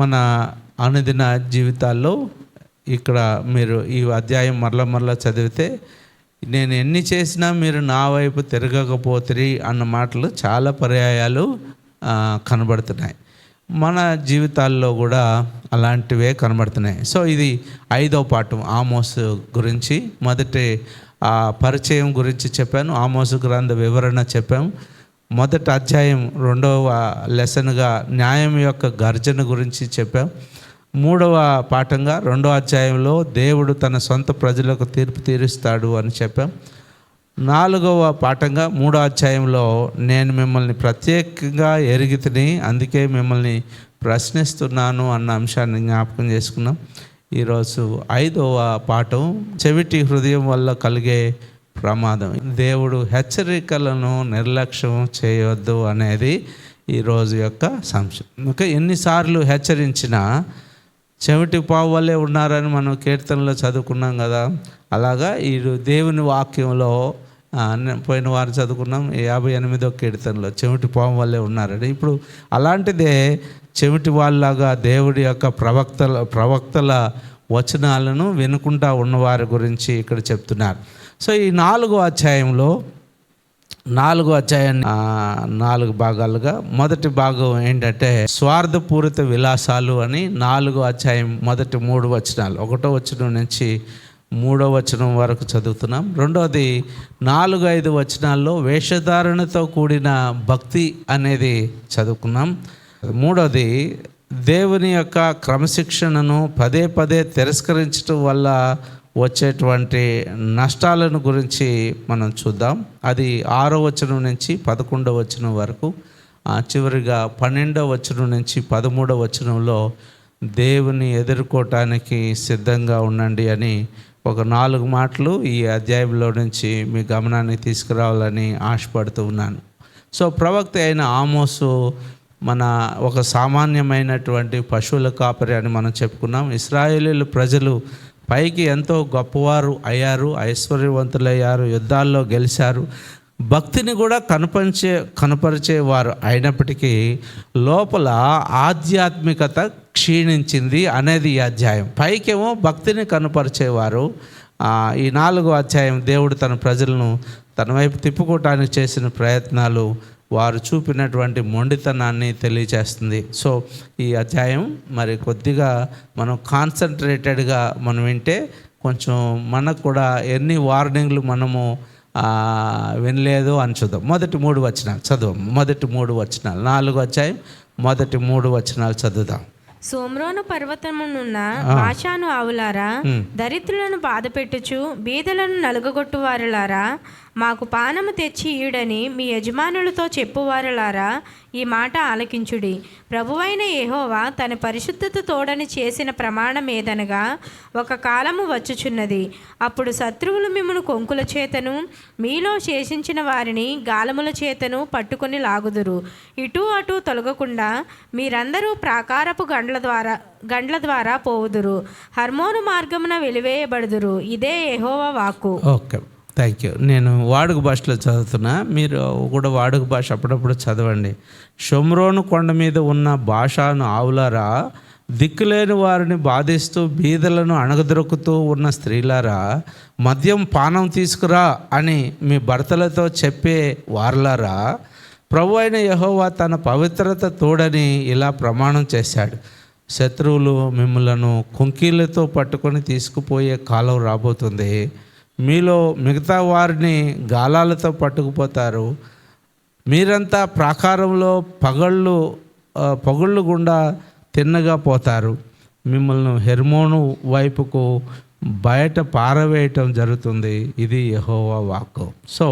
మన అనుదిన జీవితాల్లో ఇక్కడ మీరు ఈ అధ్యాయం మరల చదివితే, నేను ఎన్ని చేసినా మీరు నా వైపు తిరగకపోతే అన్న మాటలు చాలా పర్యాయాలు కనబడుతున్నాయి. మన జీవితాల్లో కూడా అలాంటివే కనబడుతున్నాయి. సో ఇది 5వ పాఠం, ఆమోసు గురించి. మొదటి పరిచయం గురించి చెప్పాను, ఆమోసు గ్రంథ వివరణ చెప్పాము. మొదటి అధ్యాయం 2వ లెసన్గా న్యాయం యొక్క గర్జన గురించి చెప్పాం. 3వ పాఠంగా 2వ అధ్యాయంలో దేవుడు తన సొంత ప్రజలకు తీర్పు తీరుస్తాడు అని చెప్పాం. 4వ పాఠంగా 3వ అధ్యాయంలో నేను మిమ్మల్ని ప్రత్యేకంగా ఎరిగితిని, అందుకే మిమ్మల్ని ప్రశ్నిస్తున్నాను అన్న అంశాన్ని జ్ఞాపకం చేసుకున్నాం. ఈరోజు 5వ పాఠం, చెవిటి హృదయం వల్ల కలిగే ప్రమాదం. దేవుడు హెచ్చరికలను నిర్లక్ష్యం చేయవద్దు అనేది ఈరోజు యొక్క సంశయం. ఇంకా ఎన్నిసార్లు హెచ్చరించినా చెవిటి పావు వల్లే ఉన్నారని మనం కీర్తనలో చదువుకున్నాం కదా. అలాగా ఈ దేవుని వాక్యంలో పోయిన వారు చదువుకున్నాం 58వ కీర్తనలో చెవిటి పాము వల్లే ఉన్నారని. ఇప్పుడు అలాంటిదే చెవిటి వాళ్ళలాగా దేవుడి యొక్క ప్రవక్తల వచనాలను వినుకుంటా ఉన్నవారి గురించి ఇక్కడ చెప్తున్నారు. సో ఈ 4వ అధ్యాయంలో 4వ అధ్యాయాన్ని 4 భాగాలుగా, మొదటి భాగం ఏంటంటే స్వార్థపూరిత విలాసాలు అని 4వ అధ్యాయం మొదటి 3 వచనాలు, 1వ వచనం నుంచి 3వ వచనం వరకు చదువుతున్నాం. రెండవది 4-5 వచనాల్లో వేషధారణతో కూడిన భక్తి అనేది చదువుకున్నాం. మూడవది దేవుని యొక్క క్రమశిక్షణను పదే తిరస్కరించడం వల్ల వచ్చేటువంటి నష్టాలను గురించి మనం చూద్దాం. అది 6వ వచనం నుంచి 11వ వచనం వరకు. చివరిగా 12వ వచనం నుంచి 13వ వచనంలో దేవుని ఎదుర్కోవటానికి సిద్ధంగా ఉండండి అని ఒక 4 మాటలు ఈ అధ్యాయంలో నుంచి మీ గమనాన్ని తీసుకురావాలని ఆశపడుతూ ఉన్నాను. సో ప్రవక్త అయిన ఆమోసు మన ఒక సామాన్యమైనటువంటి పశువుల కాపరి అని మనం చెప్పుకున్నాం. ఇశ్రాయేలీయుల ప్రజలు పైకి ఎంతో గొప్పవారు అయ్యారు, ఐశ్వర్యవంతులయ్యారు, యుద్ధాల్లో గెలిచారు, భక్తిని కూడా కనపరిచేవారు అయినప్పటికీ లోపల ఆధ్యాత్మికత క్షీణించింది అనేది ఈ అధ్యాయం. పైకేమో భక్తిని కనపరిచేవారు. ఈ 4వ అధ్యాయం దేవుడు తన ప్రజలను తన వైపు తిప్పుకోవటానికి చేసిన ప్రయత్నాలు, వారు చూపినటువంటి మొండితనాన్ని తెలియజేస్తుంది. సో ఈ అధ్యాయం మరి కొద్దిగా మనం కాన్సన్ట్రేటెడ్గా మనం వింటే కొంచెం మనకు కూడా ఎన్ని వార్నింగ్లు మనము వినలేదు అని చూద్దాం. మొదటి 3 వచనాలు చదువు. మొదటి 3 వచనాలు, 4వ అధ్యాయం మొదటి 3 వచనాలు చదువుదాం. సోమ్రోను పర్వతమునున్న బాషాను ఆవులారా, దరిద్రులను బాధపెట్టుచు బీదలను నలుగగొట్టువారులారా, మాకు పానము తెచ్చి ఈడని మీ యజమానులతో చెప్పువారులారా, ఈ మాట ఆలకించుడి. ప్రభువైన యెహోవా తన పరిశుద్ధత తోడని చేసిన ప్రమాణం ఏదనగా, ఒక కాలము వచ్చుచున్నది, అప్పుడు శత్రువులు మిమ్మును కొంకుల చేతను మీలో శేషించిన వారిని గాలముల చేతను పట్టుకొని లాగుదురు. ఇటు అటు తొలగకుండా మీరందరూ ప్రాకారపు గండ్ల ద్వారా పోవుదురు, హర్మోను మార్గమున వెలివేయబడుదురు. ఇదే యెహోవా వాక్కు. Okay, thank you. నేను వాడుక భాషలో చదువుతున్నా, మీరు కూడా వాడుక భాష అప్పుడప్పుడు చదవండి. షోమ్రోను కొండ మీద ఉన్న బాషాను ఆవులారా, దిక్కులేని వారిని బాధిస్తూ బీదలను అణగదొరుకుతూ ఉన్న స్త్రీలారా, మద్యం పానం తీసుకురా అని మీ భర్తలతో చెప్పే వారులారా, ప్రభు అయిన యెహోవా తన పవిత్రత తోడని ఇలా ప్రమాణం చేశాడు, శత్రువులు మిమ్మలను కుంకీలతో పట్టుకొని తీసుకుపోయే కాలం రాబోతుంది, మీలో మిగతా వారిని గాలాలతో పట్టుకుపోతారు, మీరంతా ప్రాకారంలో పగుళ్ళు గుండా తిన్నగా పోతారు, మిమ్మల్ని హెర్మోను వైపుకు బయట పారవేయటం జరుగుతుంది, ఇది యెహోవా వాక్కు. సో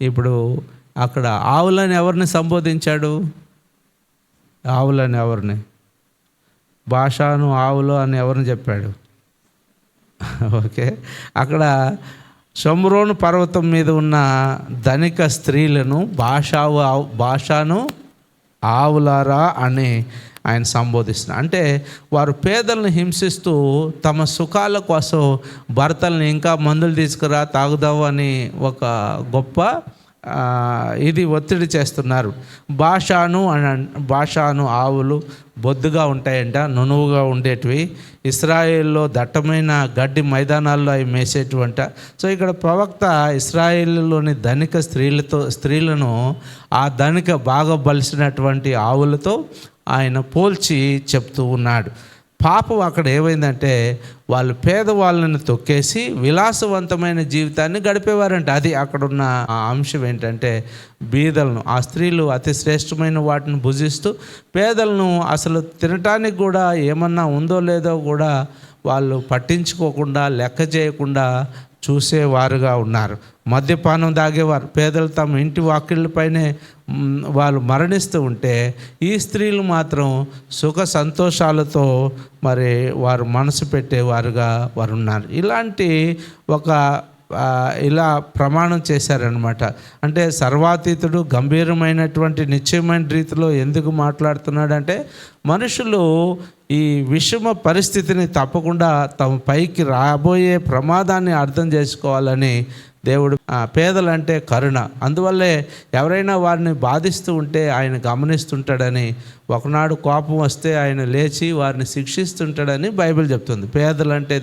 ఇప్పుడు అక్కడ ఆవులని ఎవరిని సంబోధించాడు? ఆవులని ఎవరిని? బాషాను ఆవులు అని ఎవరిని చెప్పాడు? ఓకే, అక్కడ షోమ్రోను పర్వతం మీద ఉన్న ధనిక స్త్రీలను బాషాను ఆవులారా అని ఆయన సంబోధిస్తున్నారు. అంటే వారు పేదలను హింసిస్తూ తమ సుఖాల కోసం భర్తల్ని ఇంకా మందులు తీసుకురా తాగుదావు అని ఒక గొప్ప ఇది ఒత్తిడి చేస్తున్నారు. భాషాను ఆవులు బొద్దుగా ఉంటాయంట, నునువుగా ఉండేటివి. ఇస్రాయేల్లో దట్టమైన గడ్డి మైదానాల్లో అవి మేసేటువంట. సో ఇక్కడ ప్రవక్త ఇస్రాయేల్లోని ధనిక స్త్రీలను ఆ ధనిక బాగా బలిసినటువంటి ఆవులతో ఆయన పోల్చి చెప్తూ ఉన్నాడు. పాపం అక్కడ ఏమైందంటే వాళ్ళు పేదవాళ్ళని తొక్కేసి విలాసవంతమైన జీవితాన్ని గడిపేవారంట. అది అక్కడున్న అంశం ఏంటంటే బీదలను, ఆ స్త్రీలు అతి శ్రేష్టమైన వాటిని భుజిస్తూ పేదలను అసలు తినటానికి కూడా ఏమన్నా ఉందో లేదో కూడా వాళ్ళు పట్టించుకోకుండా, లెక్క చేయకుండా చూసేవారుగా ఉన్నారు. మద్యపానం తాగేవారు. పేదలు తమ ఇంటి వాకిళ్ళపైనే వాళ్ళు మరణిస్తూ ఉంటే ఈ స్త్రీలు మాత్రం సుఖ సంతోషాలతో మరి వారు మనసు పెట్టేవారుగా వారు ఉన్నారు. ఇలాంటి ఇలా ప్రమాణం చేశారనమాట. అంటే సర్వాతీతుడు గంభీరమైనటువంటి నిశ్చయమైన రీతిలో ఎందుకు మాట్లాడుతున్నాడంటే మనుషులు ఈ విషమ పరిస్థితిని తప్పకుండా తమ పైకి రాబోయే ప్రమాదాన్ని అర్థం చేసుకోవాలని దేవుడు పేదలంటే కరుణ, అందువల్లే ఎవరైనా వారిని బాధిస్తూ ఉంటే ఆయన గమనిస్తుంటాడని, ఒకనాడు కోపం వస్తే ఆయన లేచి వారిని శిక్షిస్తుంటాడని బైబిల్ చెప్తుంది. పేదలంటే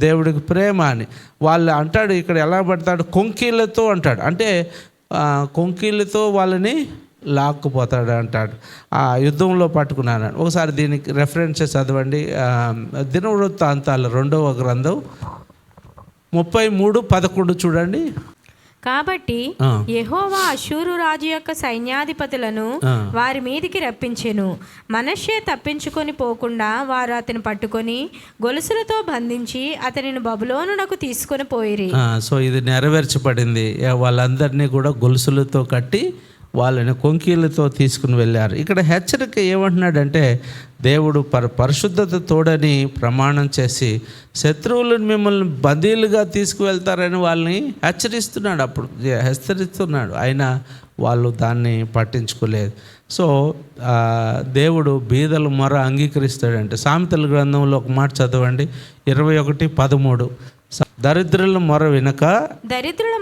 దేవుడికి ప్రేమ అని. వాళ్ళు అంటాడు ఇక్కడ ఎలా పడతాడు, కొంకీళ్ళతో అంటాడు. అంటే కొంకీళ్ళతో వాళ్ళని లాక్కుపోతాడు అంటాడు. ఆ యుద్ధంలో పట్టుకున్నాను. ఒకసారి దీనికి రెఫరెన్సెస్ చదవండి. దినవృత్తాంతాలు 2వ గ్రంథం 33:11 చూడండి. కాబట్టి యెహోవా అష్షూరు రాజు యొక్క సైన్యాధిపతులను వారి మీదికి రప్పించెను. మనష్షే తప్పించుకొని పోకుండా వారు అతని పట్టుకొని గొలుసులతో బంధించి అతనిని బబులోనునకు తీసుకొని పోయిరి. సో ఇది నెరవేర్చబడింది. వాళ్ళందరినీ కూడా గొలుసులతో కట్టి వాళ్ళని కొంకీలతో తీసుకుని వెళ్ళారు. ఇక్కడ హెచ్చరిక ఏమంటున్నాడంటే దేవుడు పరిశుద్ధత తోడని ప్రమాణం చేసి శత్రువులను మిమ్మల్ని బందీలుగా తీసుకువెళ్తారని వాళ్ళని హెచ్చరిస్తున్నాడు. అయినా వాళ్ళు దాన్ని పట్టించుకోలేదు. సో దేవుడు బీదల మొర అంగీకరిస్తాడంటే సామెతల గ్రంథంలో ఒక మాట చదవండి, 21:13. దరిద్రుల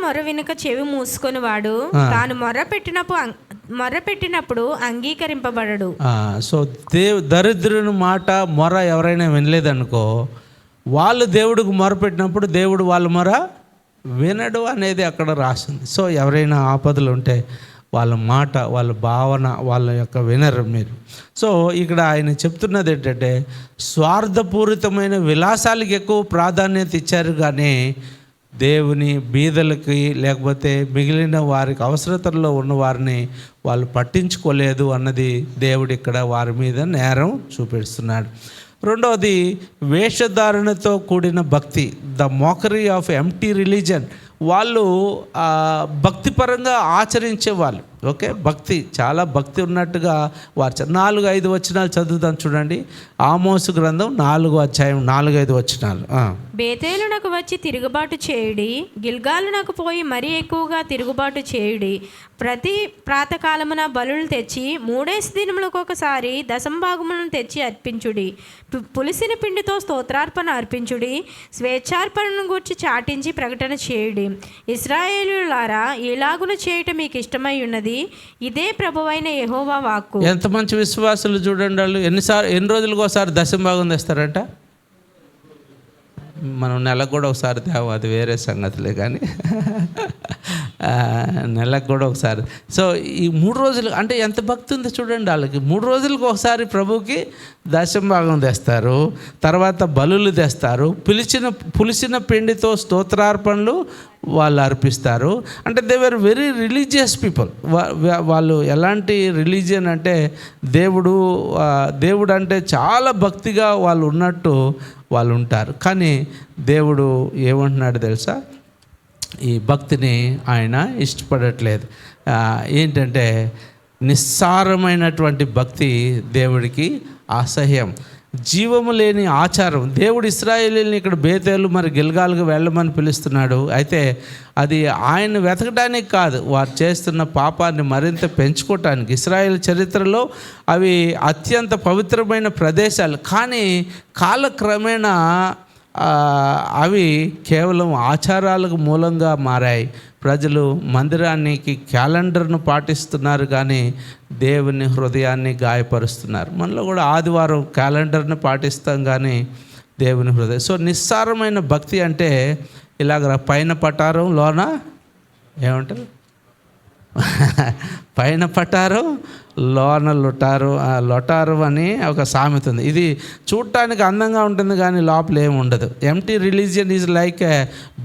మొర వినక చెవి మూసుకొని వాడు తాను మొర్ర పెట్టినప్పుడు అంగీకరింపబడడు. సో దరిద్రుని మాట మొర ఎవరైనా వినలేదనుకో, వాళ్ళు దేవుడికి మొర పెట్టినప్పుడు దేవుడు వాళ్ళ మొర వినడు అనేది అక్కడ రాసింది. సో ఎవరైనా ఆపదలు ఉంటే వాళ్ళ మాట, వాళ్ళ భావన, వాళ్ళ యొక్క వినరు మీరు. సో ఇక్కడ ఆయన చెప్తున్నది ఏంటంటే స్వార్థపూరితమైన విలాసాలకి ఎక్కువ ప్రాధాన్యత ఇచ్చారు, కానీ దేవుని బీదలకి లేకపోతే మిగిలిన వారికి అవసరతల్లో ఉన్న వారిని వాళ్ళు పట్టించుకోలేదు అన్నది దేవుడు ఇక్కడ వారి మీద నేరం చూపిస్తున్నాడు. రెండవది వేషధారణతో కూడిన భక్తి, the mockery of empty religion. వాళ్ళు భక్తిపరంగా ఆచరించేవాళ్ళు. ఓకే, భక్తి, చాలా భక్తి ఉన్నట్టుగా వారు 4-5 వచనాలు చదువుతాను చూడండి. ఆమోసు గ్రంథం 4వ అధ్యాయం 4-5 వచనాలు. బేతేలునకు వచ్చి తిరుగుబాటు చేయుడి, గిల్గాలునకు పోయి మరీ ఎక్కువగా తిరుగుబాటు చేయుడి. ప్రతి ప్రాతకాలమున బలులు తెచ్చి 3 దినములకు ఒకసారి దశంభాగములను తెచ్చి అర్పించుడి. పులిసిన పిండితో స్తోత్రార్పణ అర్పించుడి. స్వేచ్ఛార్పణను గూర్చి చాటించి ప్రకటన చేయుడి. ఇశ్రాయేలులారా, ఇలాగున చేయటం మీకు ఇష్టమై ఉన్నది, ఇదే ప్రభువైన యెహోవా వాక్కు. ఎంత మంచి విశ్వాసులు చూడండి. వాళ్ళు ఎన్ని రోజులకు ఒకసారి దశంభాగం తెస్తారంట. మనం నెలకు కూడా ఒకసారి తేవ, అది వేరే సంగతులే, కానీ నెలకు కూడా ఒకసారి. సో ఈ 3 రోజులు అంటే ఎంత భక్తి ఉందో చూడండి వాళ్ళకి. 3 రోజులకు ఒకసారి ప్రభువుకి దశంభాగం తెస్తారు, తర్వాత బలులు తెస్తారు, పులిసిన పిండితో స్తోత్రార్పణలు వాళ్ళు అర్పిస్తారు. అంటే they were very religious people. వాళ్ళు ఎలాంటి రిలీజియన్ అంటే దేవుడు అంటే చాలా భక్తిగా వాళ్ళు ఉన్నట్టు వాళ్ళు ఉంటారు. కానీ దేవుడు ఏమంటున్నాడు తెలుసా, ఈ భక్తిని ఆయన ఇష్టపడట్లేదు. ఏంటంటే నిస్సారమైనటువంటి భక్తి దేవుడికి అసహ్యం, జీవము లేని ఆచారం. దేవుడు ఇశ్రాయేలీని ఇక్కడ బేతేలు మరి గిల్గాలుగా వెళ్ళమని పిలుస్తున్నాడు. అయితే అది ఆయన వెతకడానికి కాదు, వారు చేస్తున్న పాపాన్ని మరింత పెంచుకోవటానికి. ఇశ్రాయేల్ చరిత్రలో అవి అత్యంత పవిత్రమైన ప్రదేశాలు, కానీ కాలక్రమేణా అవి కేవలం ఆచారాలకు మూలంగా మారాయి. ప్రజలు మందిరానికి క్యాలెండర్ను పాటిస్తున్నారు కానీ దేవుని హృదయాన్ని గాయపరుస్తున్నారు. మనలో కూడా ఆదివారం క్యాలెండర్ని పాటిస్తాం కానీ దేవుని హృదయం. సో నిస్సారమైన భక్తి అంటే ఇలాగ పైన పటారం లోన ఏమంటారు, పైన పటారం లోన లొటారు అని ఒక సామెత ఉంది. ఇది చూడటానికి అందంగా ఉంటుంది కానీ లోపల ఏమి ఉండదు. Empty religion is like a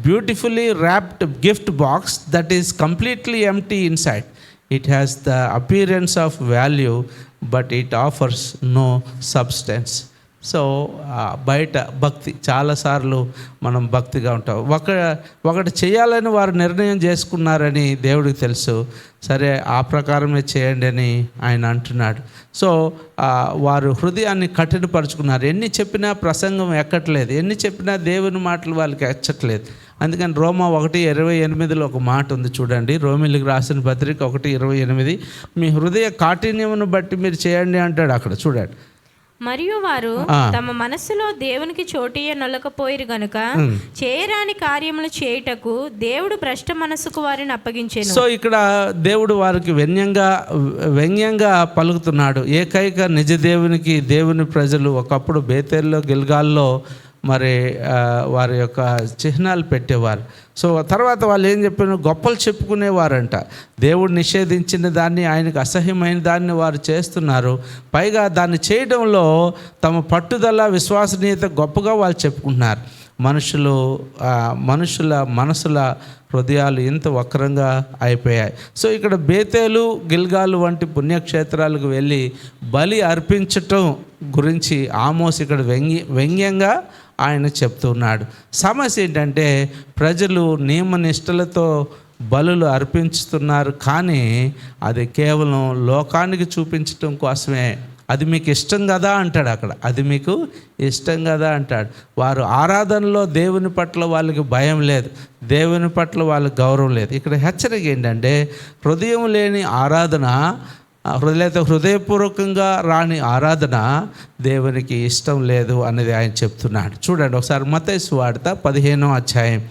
beautifully wrapped gift box that is completely empty inside. It has the appearance of value but it offers no substance. So బయట భక్తి చాలాసార్లు మనం భక్తిగా ఉంటాం. ఒకటి చేయాలని వారు నిర్ణయం చేసుకున్నారని దేవుడికి తెలుసు. సరే ఆ ప్రకారమే చేయండి అని ఆయన అంటున్నాడు. సో వారు హృదయాన్ని కఠినపరుచుకున్నారు. ఎన్ని చెప్పినా ప్రసంగం ఎక్కట్లేదు, ఎన్ని చెప్పినా దేవుని మాటలు వాళ్ళకి ఎచ్చట్లేదు. అందుకని రోమా 1:28 ఒక మాట ఉంది చూడండి. రోమిలికి రాసిన పత్రిక 1:28, మీ హృదయ కాఠిన్యమును బట్టి మీరు చేయండి అంటాడు అక్కడ చూడండి. మరియు వారు తమ మనస్సులో దేవునికి చోటియ నొలకపోయిరు గనుక చేయరాని కార్యములు చేయుటకు దేవుడు భ్రష్ట మనస్సుకు వారిని అప్పగించెను. సో ఇక్కడ దేవుడు వారికి వ్యంగ్యంగా పలుకుతున్నాడు. ఏకైక నిజ దేవునికి దేవుని ప్రజలు ఒకప్పుడు బేతేల్లో గిల్గాల్లో మరి వారి యొక్క చిహ్నాలు పెట్టేవారు. సో తర్వాత వాళ్ళు ఏం చెప్పారు, గొప్పలు చెప్పుకునేవారంట. దేవుడు నిషేధించిన దాన్ని, ఆయనకు అసహ్యమైన దాన్ని వారు చేస్తున్నారు. పైగా దాన్ని చేయడంలో తమ పట్టుదల విశ్వసనీయత గొప్పగా వాళ్ళు చెప్పుకుంటున్నారు. మనుషుల మనసుల హృదయాలు ఇంత వక్రంగా అయిపోయాయి. సో ఇక్కడ బేతేలు గిల్గాలు వంటి పుణ్యక్షేత్రాలకు వెళ్ళి బలి అర్పించటం గురించి ఆమోస్ ఇక్కడ వ్యంగ్యంగా ఆయన చెప్తున్నాడు. సమస్య ఏంటంటే ప్రజలు నియమనిష్టలతో బలులు అర్పించుతున్నారు కానీ అది కేవలం లోకానికి చూపించటం కోసమే. అది మీకు ఇష్టం కదా అంటాడు అక్కడ, అది మీకు ఇష్టం కదా అంటాడు. వారు ఆరాధనలో దేవుని పట్ల వాళ్ళకి భయం లేదు, దేవుని పట్ల వాళ్ళకి గౌరవం లేదు. ఇక్కడ హెచ్చరిక ఏంటంటే హృదయం లేని ఆరాధన, హృదయపూర్వకంగా రాని ఆరాధన దేవునికి ఇష్టం లేదు అనేది ఆయన చెప్తున్నాడు. చూడండి ఒకసారి మత్తయి సువార్త 15వ అధ్యాయం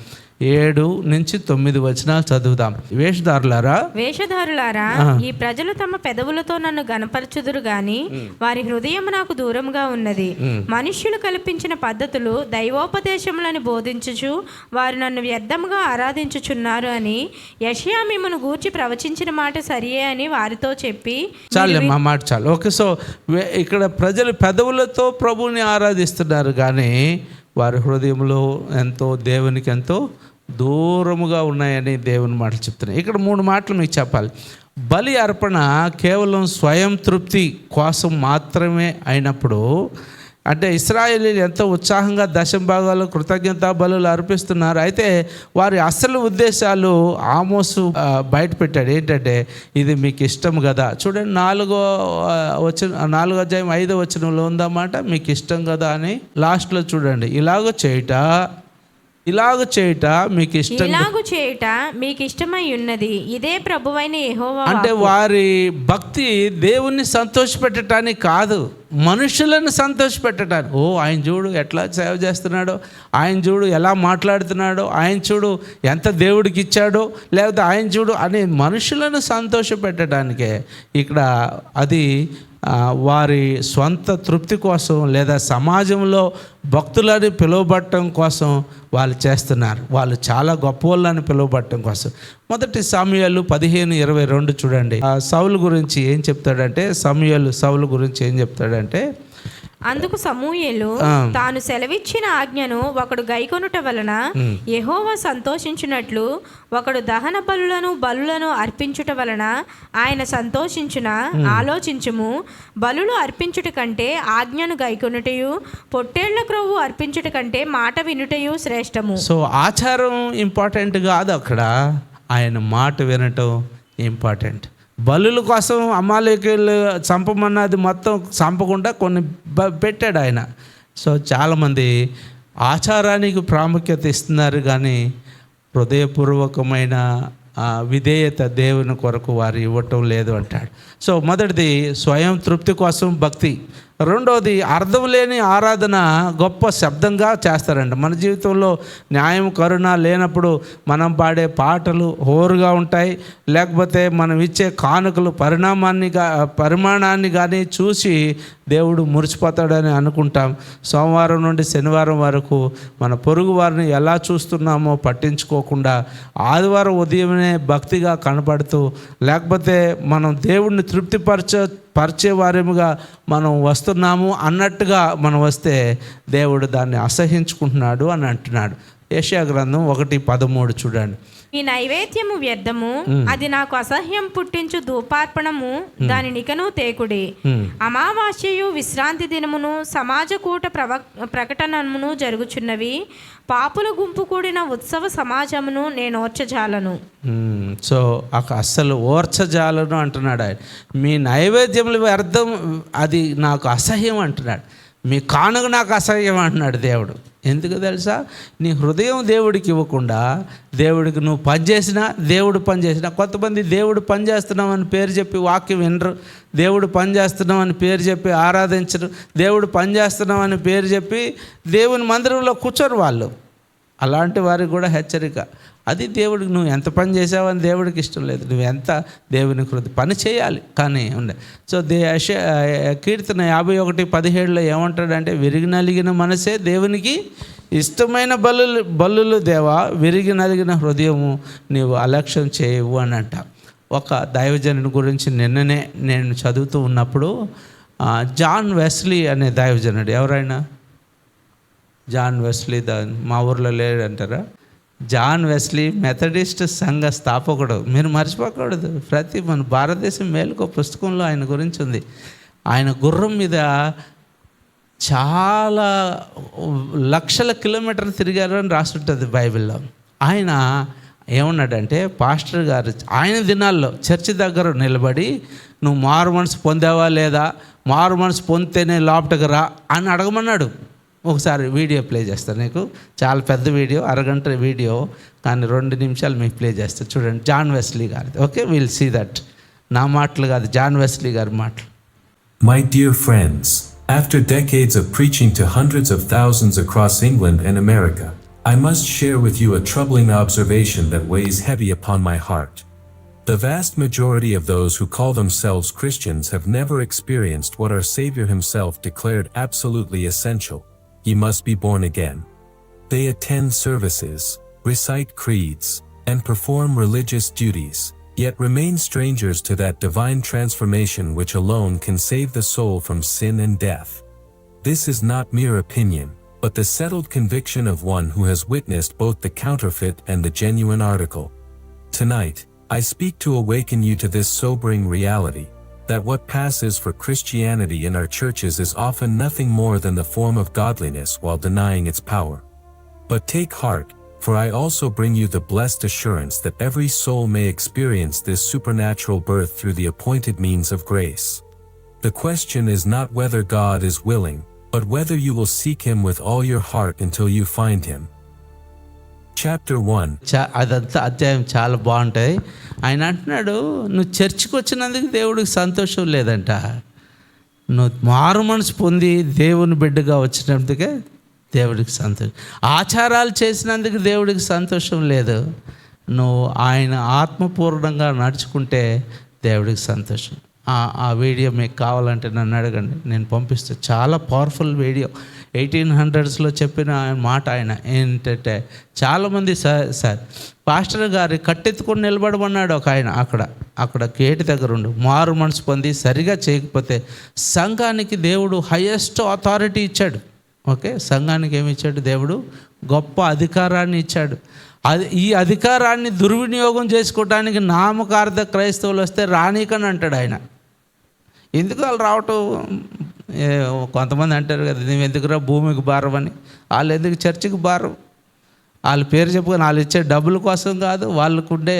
7-9 చదువుదాం. వేషధారులారా, ఈ ప్రజలు తమ పెదవులతో నన్ను గనపరచుదురు గాని వారి హృదయం నాకు దూరంగా ఉన్నది. మనుష్యులు కల్పించిన పద్ధతులు దైవోపదేశములను బోధించుచు వారు నన్ను వ్యర్థముగా ఆరాధించుచున్నారు అని యెషయా మిమ్మును గూర్చి ప్రవచించిన మాట సరియే అని వారితో చెప్పి. చాలు మా మాట చాలు. ఓకే. సో ఇక్కడ ప్రజలు పెదవులతో ప్రభువుని ఆరాధిస్తున్నారు కానీ వారి హృదయంలో దేవునికి ఎంతో దూరముగా ఉన్నాయని దేవుని మాటలు చెప్తున్నాయి. ఇక్కడ 3 మాటలు మీకు చెప్పాలి. బలి అర్పణ కేవలం స్వయం తృప్తి కోసం మాత్రమే అయినప్పుడు, అంటే ఇశ్రాయేలీయులు ఎంతో ఉత్సాహంగా దశంభాగాలు కృతజ్ఞతా బలులు అర్పిస్తున్నారు. అయితే వారి అసలు ఉద్దేశాలు ఆమోసు బయట పెట్టాడు. ఏంటంటే ఇది మీకు ఇష్టం కదా. చూడండి 4వ అధ్యాయం 5వ వచనంలో ఉందన్నమాట, మీకు ఇష్టం కదా అని. లాస్ట్లో చూడండి, ఇలాగ చేయుట మీకు ఇష్టమై ఉన్నది, ఇదే ప్రభువైన యెహోవా. అంటే వారి భక్తి దేవుణ్ణి సంతోషపెట్టడానికి కాదు, మనుషులను సంతోషపెట్టడానికి. ఆయన చూడు ఎట్లా సేవ చేస్తున్నాడో, ఆయన చూడు ఎలా మాట్లాడుతున్నాడో, ఆయన చూడు ఎంత దేవుడికి ఇచ్చాడో, లేకపోతే ఆయన చూడు అని మనుషులను సంతోషపెట్టడానికే. ఇక్కడ అది వారి స్వంత తృప్తి కోసం లేదా సమాజంలో భక్తులని పిలువబట్టడం కోసం వాళ్ళు చేస్తున్నారు. వాళ్ళు చాలా గొప్ప వాళ్ళని పిలువబట్టడం కోసం. మొదటి సమూయేలు 15:22 చూడండి. సౌలు గురించి ఏం చెప్తాడంటే, సౌలు గురించి ఏం చెప్తాడంటే, అందుకు సమూయేలు తాను సెలవిచ్చిన ఆజ్ఞను ఒకడు గైకొనుట వలన యెహోవా సంతోషించినట్లు ఒకడు దహన బలులను అర్పించుట వలన ఆయన సంతోషించున. ఆలోచించుము, బలులు అర్పించుట కంటే ఆజ్ఞను గైకొనుటయు, పొట్టేళ్ల క్రొవ్వు అర్పించుట కంటే మాట వినుటయు శ్రేష్టము. సో ఆచారం ఇంపార్టెంట్ కాదు, అక్కడ ఆయన మాట వినటం ఇంపార్టెంట్. బలుల కోసం అమాలేకీయులు చంపమన్నది మొత్తం చంపకుండా కొన్ని పెట్టాడు ఆయన. సో చాలామంది ఆచారానికి ప్రాముఖ్యత ఇస్తున్నారు కానీ హృదయపూర్వకమైన విధేయత దేవుని కొరకు వారు ఇవ్వటం లేదు అంటాడు. సో మొదటిది స్వయం తృప్తి కోసం భక్తి, రెండవది, అర్థం లేని ఆరాధన గొప్ప శబ్దంగా చేస్తారంట. మన జీవితంలో న్యాయం, కరుణ లేనప్పుడు మనం పాడే పాటలు హోరుగా ఉంటాయి. లేకపోతే మనం ఇచ్చే కానుకలు పరిమాణాన్ని కానీ చూసి దేవుడు మురిసిపోతాడని అనుకుంటాం. సోమవారం నుండి శనివారం వరకు మన పొరుగు వారిని ఎలా చూస్తున్నామో పట్టించుకోకుండా ఆదివారం ఉదయమే భక్తిగా కనపడుతూ, లేకపోతే మనం దేవుడిని పరిచే వారేముగా మనం వస్తున్నాము అన్నట్టుగా మనం వస్తే దేవుడు దాన్ని అసహించుకుంటున్నాడు అని అంటున్నాడు. యెషయా గ్రంథం 1:13 చూడండి. ఈ నైవేద్యము వ్యర్థము, అది నాకు అసహ్యం పుట్టించు ధూపార్పణము, దాని నికను తేకుడి. అమావాస్యయు విశ్రాంతి దినమును సమాజ కూట ప్రకటనమును జరుగుచున్నవి. పాపుల గుంపు కూడిన ఉత్సవ సమాజమును నేను ఓర్చజాలను. సో అస్సలు ఓర్చజాలను అంటున్నాడు ఆయన. మీ నైవేద్యములు వ్యర్థం, అది నాకు అసహ్యం అంటున్నాడు. మీ కానుక నాకు అసహ్యం అంటున్నాడు దేవుడు. ఎందుకు తెలుసా? నీ హృదయం దేవుడికి ఇవ్వకుండా, దేవుడికి నువ్వు పనిచేసినా, దేవుడు పనిచేసినా. కొంతమంది దేవుడు పని చేస్తున్నామని పేరు చెప్పి వాక్యం వినరు, దేవుడు పని చేస్తున్నామని పేరు చెప్పి ఆరాధించరు, దేవుడు పని చేస్తున్నామని పేరు చెప్పి దేవుని మందిరంలో కూర్చోరు వాళ్ళు. అలాంటి వారికి కూడా హెచ్చరిక. అది దేవుడికి, నువ్వు ఎంత పని చేసావని దేవుడికి ఇష్టం లేదు. నువ్వు ఎంత దేవుని పని చేయాలి కానీ ఉండే. సో కీర్తన 51:17 ఏమంటాడంటే, విరిగి నలిగిన మనసే దేవునికి ఇష్టమైన బలులు దేవా, విరిగి నలిగిన హృదయము నీవు అలక్ష్యం చేయవు అని అంట. ఒక దైవజనుని గురించి నిన్ననే నేను చదువుతూ ఉన్నప్పుడు, జాన్ వెస్లీ అనే దైవజనుడు, ఎవరైనా జాన్ వెస్లీ మా ఊర్లో లేడంటారా? జాన్ వెస్లీ మెథడిస్ట్ సంఘ స్థాపకుడు. మీరు మర్చిపోకూడదు. మన భారతదేశం మేలుకో పుస్తకంలో ఆయన గురించి ఉంది. ఆయన గుర్రం మీద చాలా లక్షల కిలోమీటర్లు తిరిగారు అని రాస్తుంటుంది బైబిల్లో. ఆయన ఏమన్నాడంటే, పాస్టర్ గారు ఆయన దినాల్లో చర్చి దగ్గర నిలబడి, నువ్వు మారు మనసు పొందావా లేదా, మారు మనసు పొందితేనే లోపటికి రా అని అడగమన్నాడు. ఒకసారి వీడియో ప్లే చేస్తాను నీకు. చాలా పెద్ద వీడియో, అరగంట వీడియో, కానీ 2 నిమిషాలు మీకు ప్లే చేస్తాను చూడండి. జాన్ వెస్లీ గారిది. Okay, will see that. నా మాటలు కాదు, జాన్ వెస్లీ గారి మాటలు. My dear friends, after decades of preaching to hundreds of thousands across England and America, I must share with you a troubling observation that weighs heavy upon my heart. The vast majority of those who call themselves Christians have never experienced what our Savior himself declared absolutely essential. Ye must be born again. They attend services, recite creeds, and perform religious duties, yet remain strangers to that divine transformation which alone can save the soul from sin and death. This is not mere opinion, but the settled conviction of one who has witnessed both the counterfeit and the genuine article. Tonight, I speak to awaken you to this sobering reality, that what passes for Christianity in our churches is often nothing more than the form of godliness while denying its power. But take heart, for I also bring you the blessed assurance that every soul may experience this supernatural birth through the appointed means of grace. The question is not whether God is willing, but whether you will seek him with all your heart until you find him. Chapter 1. అదంతా అధ్యాయం చాలా బాగుంటాయి. ఆయన అంటున్నాడు, నువ్వు చర్చికి వచ్చినందుకు దేవుడికి సంతోషం లేదంట. నువ్వు మారు మనసు పొంది దేవుని బిడ్డగా వచ్చినందుకే దేవుడికి సంతోషం. ఆచారాలు చేసినందుకు దేవుడికి సంతోషం లేదు. నువ్వు ఆయన ఆత్మపూర్ణంగా నడుచుకుంటే దేవుడికి సంతోషం. ఆ వీడియో మీకు కావాలంటే నన్ను అడగండి, నేను పంపిస్తాను. చాలా పవర్ఫుల్ వీడియో. 1800s చెప్పిన మాట. ఆయన ఏంటంటే, చాలామంది సార్ పాస్టర్ గారి కట్టెత్తుకొని నిలబడమన్నాడు ఒక ఆయన. అక్కడ గేటు దగ్గర ఉండు, మారు మనసు పొంది సరిగా చేయకపోతే సంఘానికి దేవుడు హైయెస్ట్ అథారిటీ ఇచ్చాడు. ఓకే, సంఘానికి ఏమి ఇచ్చాడు? దేవుడు గొప్ప అధికారాన్ని ఇచ్చాడు. ఈ అధికారాన్ని దుర్వినియోగం చేసుకోవడానికి నామకార్థ క్రైస్తవులు వస్తే రానీకని అంటాడు ఆయన. ఎందుకు వాళ్ళు రావటం? కొంతమంది అంటారు కదా, నువ్వు ఎందుకురా భూమికి భారం అని. వాళ్ళు ఎందుకు చర్చికి భారం? వాళ్ళ పేరు చెప్పుకొని వాళ్ళు ఇచ్చే డబ్బుల కోసం కాదు, వాళ్ళకు ఉండే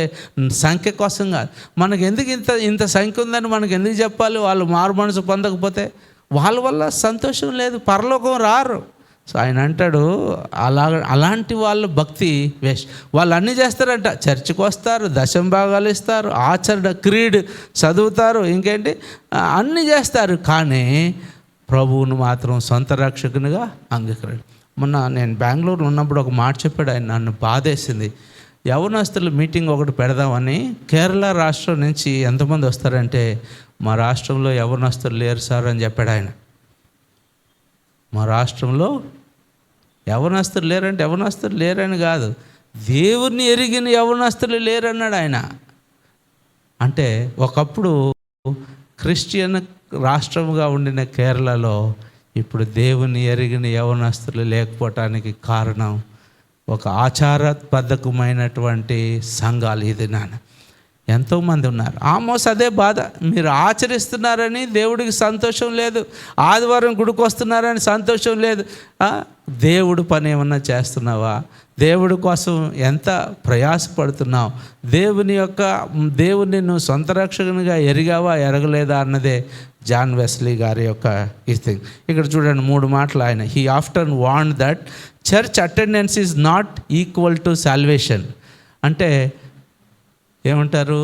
సంఖ్య కోసం కాదు. మనకు ఎందుకు ఇంత సంఖ్య ఉందని మనకు ఎందుకు చెప్పాలి? వాళ్ళు మారు మనసు పొందకపోతే వాళ్ళ వల్ల సంతోషం లేదు, పరలోకం రారు. సో ఆయన అంటాడు, అలాంటి వాళ్ళ భక్తి వేస్ట్. వాళ్ళు అన్నీ చేస్తారంట, చర్చికి వస్తారు, దశమ భాగాలు ఇస్తారు, ఆచరణ క్రీడ్ చదువుతారు, ఇంకేంటి అన్నీ చేస్తారు. కానీ ప్రభువును మాత్రం సొంత రక్షకునిగా అంగీకరించాడు. మొన్న నేను బెంగళూరులో ఉన్నప్పుడు ఒక మాట చెప్పాడు ఆయన, నన్ను బాధేసింది. యవనస్తుల మీటింగ్ ఒకటి పెడదామని, కేరళ రాష్ట్రం నుంచి ఎంతమంది వస్తారంటే మా రాష్ట్రంలో యవనస్తులు లేరు సార్ అని చెప్పాడు ఆయన. మా రాష్ట్రంలో యవనస్తులు లేరంటే యవనస్తులు లేరని కాదు, దేవుణ్ణి ఎరిగిన యవనస్తులు లేరన్నాడు ఆయన. అంటే ఒకప్పుడు క్రిస్టియన్ రాష్ట్రంగా ఉండిన కేరళలో ఇప్పుడు దేవుని ఎరిగిన యవనస్తులు లేకపోవటానికి కారణం ఒక ఆచారబద్ధకమైనటువంటి సంఘాలు. ఇది నాన్న ఎంతోమంది ఉన్నారు. ఆమోస్ అదే బాధ, మీరు ఆచరిస్తున్నారని దేవుడికి సంతోషం లేదు, ఆదివారం గుడికి వస్తున్నారని సంతోషం లేదు. దేవుడు పని ఏమన్నా చేస్తున్నావా? దేవుడి కోసం ఎంత ప్రయాసపడుతున్నావు? దేవుని నువ్వు సొంత రక్షకునిగా ఎరిగావా ఎరగలేదా అన్నదే జాన్ వెస్లీ గారి యొక్క ఈ థింగ్. ఇక్కడ చూడండి 3 మాటలు ఆయన. He after warned that church attendance is not equal to salvation. అంటే ఏమంటారు,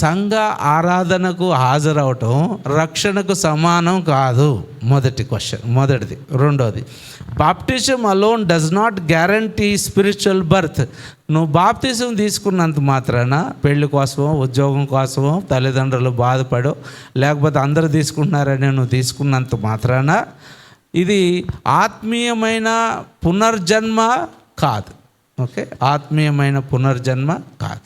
సంఘ ఆరాధనకు హాజరవటం రక్షణకు సమానం కాదు. మొదటిది. రెండోది, baptism alone does not guarantee spiritual birth. నువ్వు బాప్టిజం తీసుకున్నంత మాత్రాన పెళ్లి కోసమో ఉద్యోగం కోసమో తల్లిదండ్రులు బాధపడో లేకపోతే అందరూ తీసుకుంటున్నారని నువ్వు తీసుకున్నంత మాత్రాన ఇది ఆత్మీయమైన పునర్జన్మ కాదు. ఓకే, ఆత్మీయమైన పునర్జన్మ కాదు.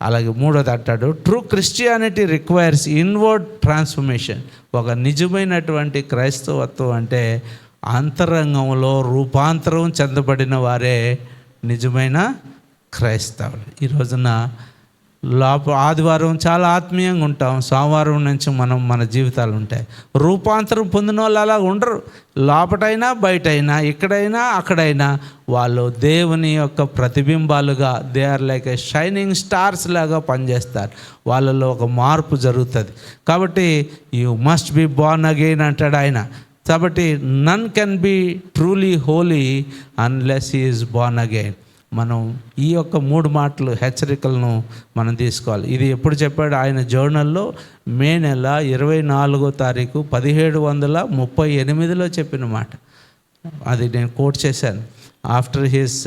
అలాగే 3వది అంటాడు, true Christianity requires inward transformation. ఒక నిజమైనటువంటి క్రైస్తవత్వం అంటే అంతరంగంలో రూపాంతరం చెందబడిన వారే నిజమైన క్రైస్తవులు. ఈ రోజున ఆదివారం చాలా ఆత్మీయంగా ఉంటాం, సోమవారం నుంచి మన జీవితాలు ఉంటాయి. రూపాంతరం పొందిన వాళ్ళు అలా ఉండరు. లోపటైనా బయటైనా ఇక్కడైనా అక్కడైనా వాళ్ళు దేవుని యొక్క ప్రతిబింబాలుగా, they are like a shining stars లాగా పనిచేస్తారు. వాళ్ళలో ఒక మార్పు జరుగుతుంది. కాబట్టి you must be born again అంటాడు ఆయన. కాబట్టి none can be truly holy unless he is born again. మనం ఈ యొక్క 3 మాటలు హెచ్చరికలను మనం తీసుకోవాలి. ఇది ఎప్పుడు చెప్పాడు ఆయన జర్నల్లో? మే నెల 24వ తారీఖు 1738లో చెప్పిన మాట. అది నేను కోట్ చేశాను. ఆఫ్టర్ హిస్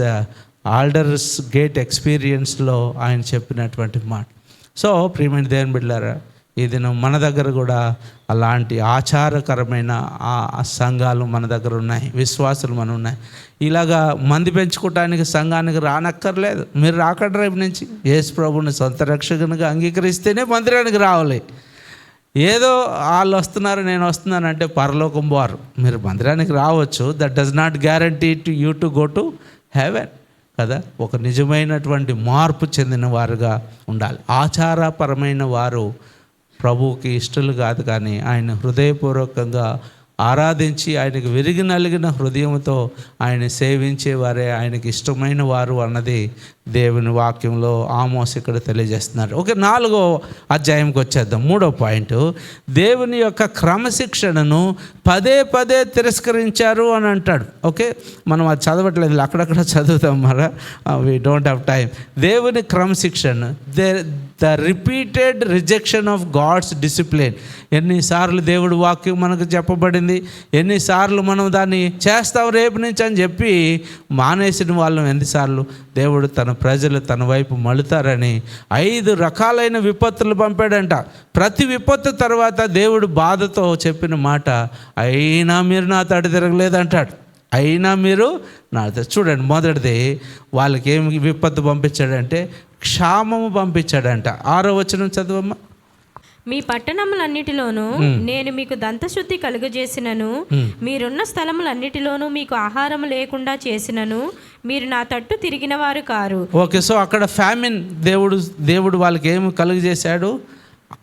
ఆల్డర్స్ గేట్ ఎక్స్పీరియన్స్లో ఆయన చెప్పినటువంటి మాట. సో ప్రియమైన దేవుని బిడ్డలారా, ఈ దినం మన దగ్గర కూడా అలాంటి ఆచారకరమైన సంఘాలు మన దగ్గర ఉన్నాయి, విశ్వాసులు మన ఉన్నాయి. ఇలాగా మంది పెంచుకోవటానికి సంఘానికి రానక్కర్లేదు. మీరు రాకండి, రేపు నుంచి యేసు ప్రభువుని సొంత రక్షకునిగా అంగీకరిస్తేనే మందిరానికి రావాలి. ఏదో వాళ్ళు వస్తున్నారు నేను వస్తున్నానంటే పరలోకం వారు, మీరు మందిరానికి రావచ్చు. That does not guarantee to you to go to heaven కదా. ఒక నిజమైనటువంటి మార్పు చెందిన వారుగా ఉండాలి. ఆచారపరమైన వారు ప్రభువుకి ఇష్టలు కాదు, కానీ ఆయన హృదయపూర్వకంగా ఆరాధించి ఆయనకు విరిగి నలిగిన హృదయంతో ఆయన సేవించేవారే ఆయనకి ఇష్టమైన వారు అన్నది దేవుని వాక్యంలో ఆమోస్ ఇక్కడ తెలియజేస్తున్నారు. ఓకే, 4వ అధ్యాయంకి వచ్చేద్దాం. 3వ పాయింట్, దేవుని యొక్క క్రమశిక్షణను పదే తిరస్కరించారు అని అంటాడు. ఓకే, మనం అది చదవట్లేదు, అక్కడక్కడ చదువుతాం మరా, వీ డోంట్ హ్యావ్ టైం. దేవుని క్రమశిక్షణ, the repeated rejection of God's discipline. ఎన్నిసార్లు దేవుడి వాక్యం మనకు చెప్పబడింది, ఎన్నిసార్లు మనం దాన్ని చేస్తాం రేపు నుంచి అని చెప్పి మానేసిన వాళ్ళం ఎన్నిసార్లు దేవుడు తన ప్రజలు తన వైపు మలుతారని 5 రకాలైన విపత్తులు పంపాడంట. ప్రతి విపత్తు తర్వాత దేవుడు బాధతో చెప్పిన మాట, అయినా మీరు నా తడి తిరగలేదంటాడు. అయినా మీరు నా చూడండి, మొదటిది వాళ్ళకి ఏమి విపత్తు పంపించాడంటే క్షామము పంపించాడంట. 6వ వచనం చదువమ్మా. మీ పట్టణములన్నిటిలోనూ నేను మీకు దంతశుద్ధి కలుగజేసినను, మీరున్న స్థలములన్నిటిలోనూ మీకు ఆహారం లేకుండా చేసినను, మీరు నా తట్టు తిరిగిన వారు కారు. ఓకే, సో అక్కడ ఫ్యామిన్ దేవుడు వాళ్ళకి ఏమి కలుగజేశాడు?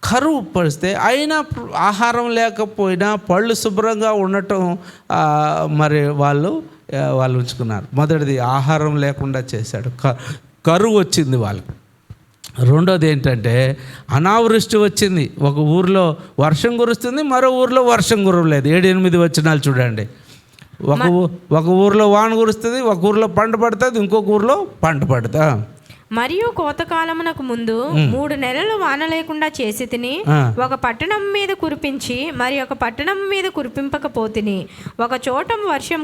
కరువు పరిస్తే, అయినా ఆహారం లేకపోయినా పళ్ళు శుభ్రంగా ఉండటం మరి వాళ్ళు ఉంచుకున్నారు. మొదటిది ఆహారం లేకుండా చేశాడు, కరువు వచ్చింది వాళ్ళకి. రెండోది ఏంటంటే అనావృష్టి వచ్చింది. ఒక ఊరిలో వర్షం కురుస్తుంది, మరో ఊరిలో వర్షం కురవలేదు. 7-8 వచనాలు చూడండి. ఒక ఊరిలో వాన కురుస్తుంది, ఒక ఊరిలో పంట పడుతుంది, ఇంకొక ఊరిలో పంట పడుతా. మరియు కోతకాలమునకు ముందు 3 నెలలు వాన లేకుండా చేసి తిని ఒక పట్టణం మీద కురిపించి మరి ఒక పట్టణం మీద కురిపింపకపోతిని. ఒక చోట వర్షం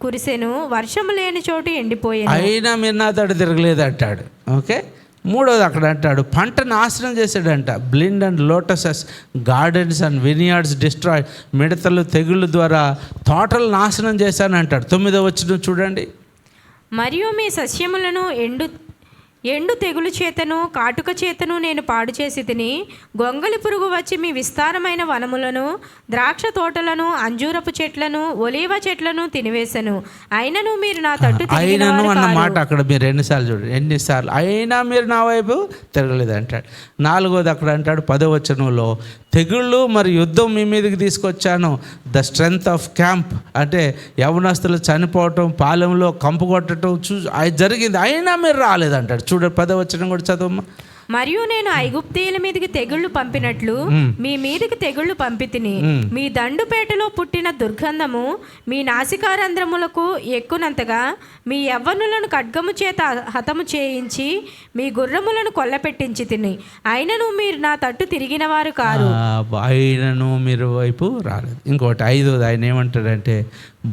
కురిసెను, వర్షం లేని చోటు ఎండిపోయాను, అయినా మీరు నా తోటి తిరగలేదు అంటాడు. ఓకే, మూడోది అక్కడ అంటాడు పంట నాశనం చేశాడంట. Blind and lotuses gardens and vineyards destroy, మిడతలు తెగుళ్ళ ద్వారా తోటలు నాశనం చేశాను అంటాడు. 9వ వచనం చూడండి. మరియు మీ సస్యములను ఎండు తెగులు చేతను కాటుక చేతను నేను పాడు చేసి తిని, గొంగలి పురుగు వచ్చి మీ విస్తారమైన వనములను, ద్రాక్ష తోటలను, అంజూరపు చెట్లను, ఒలీవ చెట్లను తినివేశను. అయినను మీరు నా తట్టు అయినను అన్న మాట అక్కడ మీరు ఎన్నిసార్లు చూడండి, ఎన్నిసార్లు అయినా మీరు నా వైపు తిరగలేదు అంటాడు. 4వది అక్కడ అంటాడు 10వ వచనంలో, తెగుళ్ళు మరి యుద్ధం మీ మీదకి తీసుకొచ్చాను. ద స్ట్రెంగ్త్ ఆఫ్ క్యాంప్ అంటే యవనస్తులు చనిపోవటం, పాలెంలో కంపు కొట్టడం అది జరిగింది, అయినా మీరు రాలేదంటాడు. చూడ 10వ వచనం కూడా చదవమ్మా. మరియు నేను ఐగుప్తీయుల మీదకి తెగుళ్ళు పంపినట్లు మీ మీదకి తెగుళ్ళు పంపితిని. మీ దండుపేటలో పుట్టిన దుర్గంధము మీ నాసికారంధ్రములకు ఎక్కునంతగా మీ యవ్వనులను ఖడ్గము చేత హతము చేయించి మీ గుర్రములను కొల్లపెట్టించి తిని, అయినను మీరు నా తట్టు తిరిగిన వారు కారు. అయినను మీరు వైపు రాలేదు. ఇంకోటి 5వది ఆయన ఏమంటాడంటే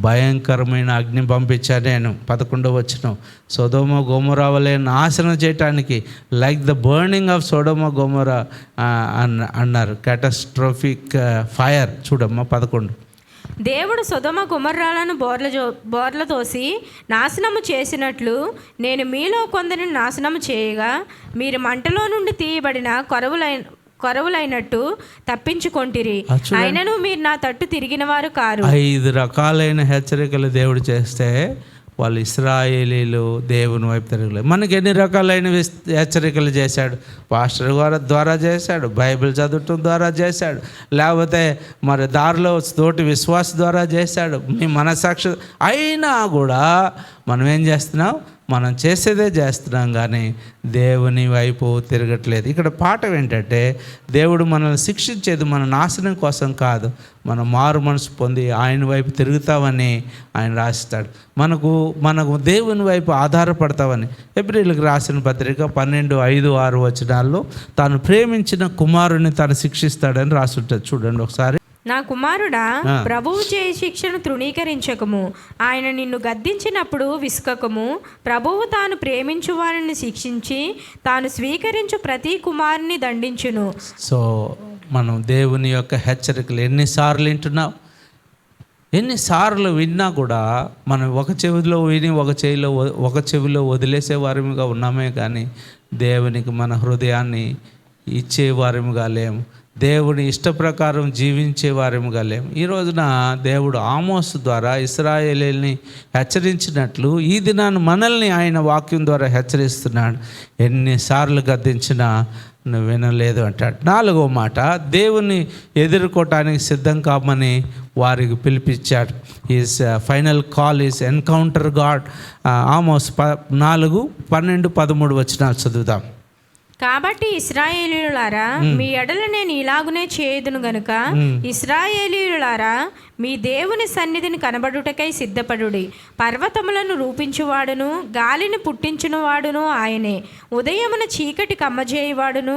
భయంకరమైన అగ్ని పంపించాను నేను. 11వ వచనం, సొదొమ గొమొర్రా వలె నాశనం చేయటానికి, లైక్ ద బర్నింగ్ ఆఫ్ సొదొమ గొమొర్రా అన్నారు. క్యాటాస్ట్రోఫిక్ ఫైర్. చూడమ్మా 11. దేవుడు సొదొమ గొమొర్రాలను బోర్ల తోసి నాశనము చేసినట్లు నేను మీలో కొందరిని నాశనము చేయగా మీరు మంటలో నుండి తీయబడిన కొరవులైనట్టు తప్పించుకొంటిరి, అయినను మీరు నా తట్టు తిరిగిన వారు కారు. 5 రకాలైన హెచ్చరికలు దేవుడు చేస్తే వాళ్ళు ఇశ్రాయేలీలు దేవుని వైపు తిరగలేదు. మనకి ఎన్ని రకాలైన హెచ్చరికలు చేశాడు? పాస్టర్ ద్వారా చేశాడు, బైబిల్ చదవటం ద్వారా చేశాడు, లేకపోతే మరి దారిలో తోటి విశ్వాస ద్వారా చేశాడు, మీ మనసాక్షి. అయినా కూడా మనం ఏం చేస్తున్నాం? మనం చేసేదే చేస్తున్నాం కానీ దేవుని వైపు తిరగట్లేదు. ఇక్కడ పాఠం ఏంటంటే దేవుడు మనల్ని శిక్షించేది మన నాశనం కోసం కాదు, మనం మారు మనసు పొంది ఆయన వైపు తిరుగుతామని ఆయన రాస్తాడు. మనకు దేవుని వైపు ఆధారపడతామని. హెబ్రీయులకు రాసిన పత్రిక 12:5-6 వచనాల్లో తాను ప్రేమించిన కుమారుని తాను శిక్షిస్తాడని రాసుంటుంది. చూడండి ఒకసారి. నా కుమారుడా, ప్రభువు చేయి శిక్షను తృణీకరించకము, ఆయన నిన్ను గద్దించినప్పుడు విసుకకము. ప్రభువు తాను ప్రేమించు వారిని శిక్షించి తాను స్వీకరించు ప్రతి కుమారుని దండించును. సో మనం దేవుని యొక్క హెచ్చరికలు ఎన్నిసార్లు వింటున్నాం? ఎన్నిసార్లు విన్నా కూడా మనం ఒక చెవిలో విని ఒక చెవిలో వదిలేసే వారిగా ఉన్నామే కానీ దేవునికి మన హృదయాన్ని ఇచ్చేవారిగా లేము, దేవుని ఇష్టప్రకారం జీవించే వారిగా లేము. ఈ రోజున దేవుడు ఆమోస్ ద్వారా ఇశ్రాయేలీయుల్ని హెచ్చరించినట్లు ఈ దినాన్ని మనల్ని ఆయన వాక్యం ద్వారా హెచ్చరిస్తున్నాడు. ఎన్నిసార్లు గద్దించినా నువ్వు వినలేదు అంటాడు. 4వ మాట, దేవుని ఎదుర్కోవటానికి సిద్ధం కామని వారికి పిలిపించాడు. Is final call is encounter God. Amos 4:12-13 వచనాలు చదువుదాం. కాబట్టి ఇశ్రాయేలీయులారా, మీ ఎడల నేను ఇలాగునే చేయుదును గనుక ఇశ్రాయేలీయులారా, మీ దేవుని సన్నిధిని కనబడుటకై సిద్ధపడుడి. పర్వతములను రూపించువాడును గాలిని పుట్టించునువాడును ఆయనే. ఉదయమున చీకటి కమ్మజేయువాడును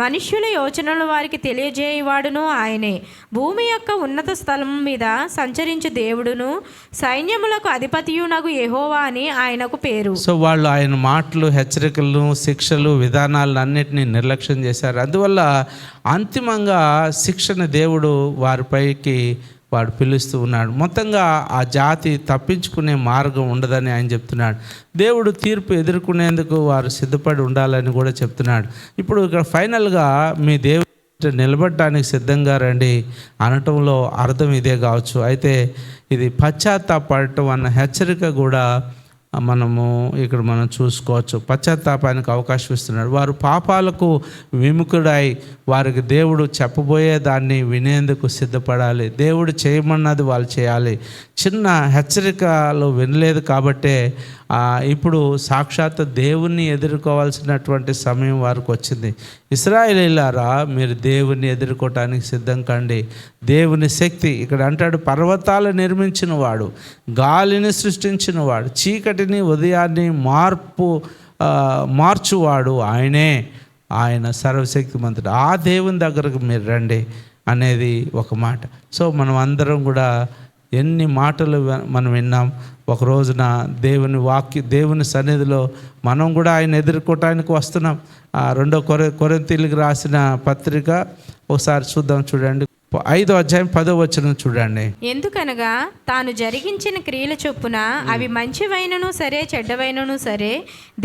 మనుష్యుల యోచనలు వారికి తెలియజేయువాడును ఆయనే. భూమి యొక్క ఉన్నత స్థలం మీద సంచరించు దేవుడును సైన్యములకు అధిపతియునగు యెహోవా అని ఆయనకు పేరు. సో వాళ్ళు ఆయన మాటలు, హెచ్చరికలను, శిక్షలు, విధానాలను అన్నిటినీ నిర్లక్ష్యం చేశారు. అందువల్ల అంతిమంగా శిక్షణ దేవుడు వారిపైకి వాడు పిలుస్తూ ఉన్నాడు. మొత్తంగా ఆ జాతి తప్పించుకునే మార్గం ఉండదని ఆయన చెప్తున్నాడు. దేవుడు తీర్పు ఎదుర్కొనేందుకు వారు సిద్ధపడి ఉండాలని కూడా చెప్తున్నాడు. ఇప్పుడు ఇక్కడ ఫైనల్గా మీ దేవుడు నిలబడటానికి సిద్ధంగా రండి అనటంలో అర్థం ఇదే కావచ్చు. అయితే ఇది పశ్చాత్తాపడటం అన్న హెచ్చరిక కూడా మనం చూసుకోవచ్చు. పశ్చాత్తాపానికి అవకాశం ఇస్తున్నాడు. వారు పాపాలకు విముఖుడై వారికి దేవుడు చెప్పబోయే దాన్ని వినేందుకు సిద్ధపడాలి. దేవుడు చేయమన్నది వాళ్ళు చేయాలి. చిన్న హెచ్చరికలు వినలేదు కాబట్టే ఇప్పుడు సాక్షాత్ దేవుణ్ణి ఎదుర్కోవాల్సినటువంటి సమయం వారికి వచ్చింది. ఇశ్రాయేలీయులారా, మీరు దేవుణ్ణి ఎదుర్కోవటానికి సిద్ధం కండి. దేవుని శక్తి ఇక్కడ అంటాడు, పర్వతాలు నిర్మించిన వాడు, గాలిని సృష్టించిన వాడు, చీకటిని ఉదయాన్ని మార్పు మార్చువాడు ఆయనే, ఆయన సర్వశక్తిమంతుడు. ఆ దేవుని దగ్గరకు మీరు రండి అనేది ఒక మాట. సో మనం అందరం కూడా ఎన్ని మాటలు మనం విన్నాం. ఒక రోజున దేవుని సన్నిధిలో మనం కూడా ఆయన ఎదుర్కోవటానికి వస్తున్నాం. 2 కొరింథీయులకు రాసిన పత్రిక ఒకసారి చూద్దాం. చూడండి 5వ అధ్యాయం 10వ వచనం చూడండి. ఎందుకనగా తాను జరిగించిన క్రియల చొప్పున అవి మంచివైనను సరే చెడ్డవైనను సరే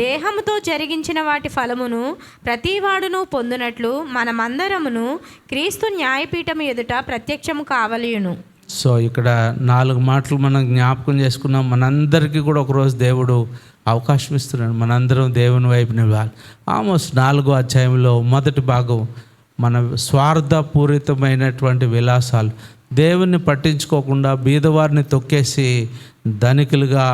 దేహముతో జరిగించిన వాటి ఫలమును ప్రతివాడును పొందునట్లు మనమందరమును క్రీస్తు న్యాయపీఠము ఎదుట ప్రత్యక్షము కావలియును. సో ఇక్కడ 4 మాటలు మనం జ్ఞాపకం చేసుకున్నాం. మనందరికీ కూడా ఒకరోజు దేవుడు అవకాశం ఇస్తున్నాడు. మనందరం దేవుని వైపు నిలవాలి. ఆమోస్ 4వ అధ్యాయంలో మొదటి భాగం మన స్వార్థపూరితమైనటువంటి విలాసాలు, దేవుణ్ణి పట్టించుకోకుండా బీదవారిని తొక్కేసి ధనికులుగా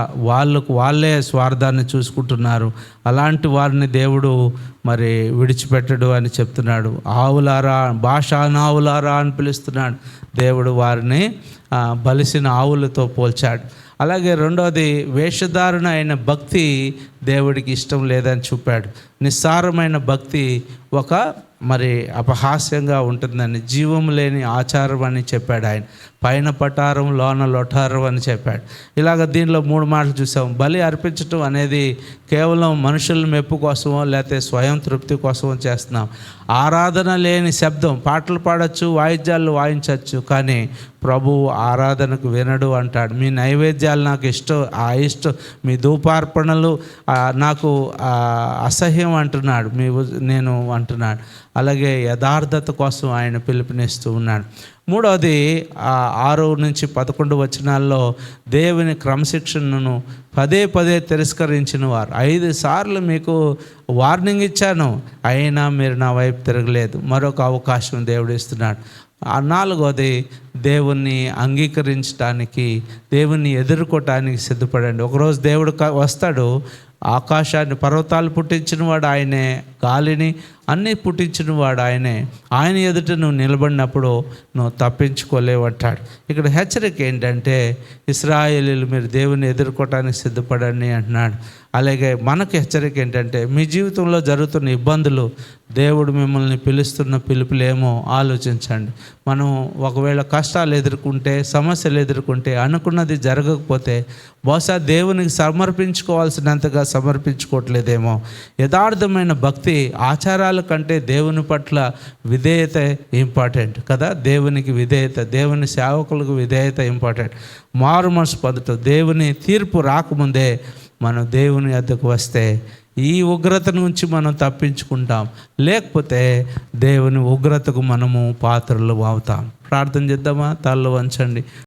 వాళ్ళే స్వార్థాన్ని చూసుకుంటున్నారు. అలాంటి వారిని దేవుడు మరి విడిచిపెట్టడు అని చెప్తున్నాడు. ఆవులారా, భాషానావులారా అని పిలుస్తున్నాడు. దేవుడు వారిని బలిసిన ఆవులతో పోల్చాడు. అలాగే రెండవది, వేషధారణ అయిన భక్తి దేవుడికి ఇష్టం లేదని చూపాడు. నిస్సారమైన భక్తి ఒక మరి అపహాస్యంగా ఉంటుందని, జీవం లేని ఆచారం అని చెప్పాడు ఆయన. పైన పటారం లోన లొటారం అని చెప్పాడు. ఇలాగ దీనిలో 3 మాటలు చూసాం. బలి అర్పించటం అనేది కేవలం మనుషుల మెప్పు కోసమో లేకపోతే స్వయం తృప్తి కోసమో చేస్తున్నాం. ఆరాధన లేని శబ్దం, పాటలు పాడచ్చు, వాయిద్యాలు వాయించవచ్చు, కానీ ప్రభువు ఆరాధనకు వినడు అంటాడు. మీ నైవేద్యాలు నాకు ఇష్టం, మీ ధూపార్పణలు నాకు అసహ్యం అంటున్నాడు, నేను అంటున్నాడు. అలాగే యథార్థత కోసం ఆయన పిలుపునిస్తూ ఉన్నాడు. 3వది 6 నుంచి 11 వచనాల్లో దేవుని క్రమశిక్షణను పదే తిరస్కరించిన వారు. 5 సార్లు మీకు వార్నింగ్ ఇచ్చాను, అయినా మీరు నా వైపు తిరగలేదు. మరొక అవకాశం దేవుడు ఇస్తున్నాడు. 4వది, దేవుణ్ణి అంగీకరించడానికి, దేవుణ్ణి ఎదుర్కోవటానికి సిద్ధపడండి. ఒకరోజు దేవుడు వస్తాడు. ఆకాశాన్ని, పర్వతాలు పుట్టించిన వాడు ఆయనే, గాలిని అన్నీ పుట్టించిన వాడు ఆయనే. ఆయన ఎదుట నువ్వు నిలబడినప్పుడు నువ్వు తప్పించుకోలేవంటాడు. ఇక్కడ హెచ్చరిక ఏంటంటే, ఇశ్రాయేలీయులు మీరు దేవుని ఎదుర్కోవటానికి సిద్ధపడండి అంటున్నాడు. అలాగే మనకు హెచ్చరిక ఏంటంటే, మీ జీవితంలో జరుగుతున్న ఇబ్బందులు, దేవుడు మిమ్మల్ని పిలుస్తున్న పిలుపులేమో ఆలోచించండి. మనం ఒకవేళ కష్టాలు ఎదుర్కొంటే, సమస్యలు ఎదుర్కొంటే, అనుకున్నది జరగకపోతే బహుశా దేవునికి సమర్పించుకోవాల్సినంతగా సమర్పించుకోవట్లేదేమో. యథార్థమైన భక్తి ఆచారాల కంటే దేవుని పట్ల విధేయత ఇంపార్టెంట్ కదా. దేవునికి విధేయత, దేవుని సేవకులకు విధేయత ఇంపార్టెంట్. మారు మనసు పొందటం, దేవుని తీర్పు రాకముందే మనం దేవుని వద్దకు వస్తే ఈ ఉగ్రత నుంచి మనం తప్పించుకుంటాం. లేకపోతే దేవుని ఉగ్రతకు మనము పాత్రలు అవుతాం. ప్రార్థన చేద్దామా? తలలు వంచండి.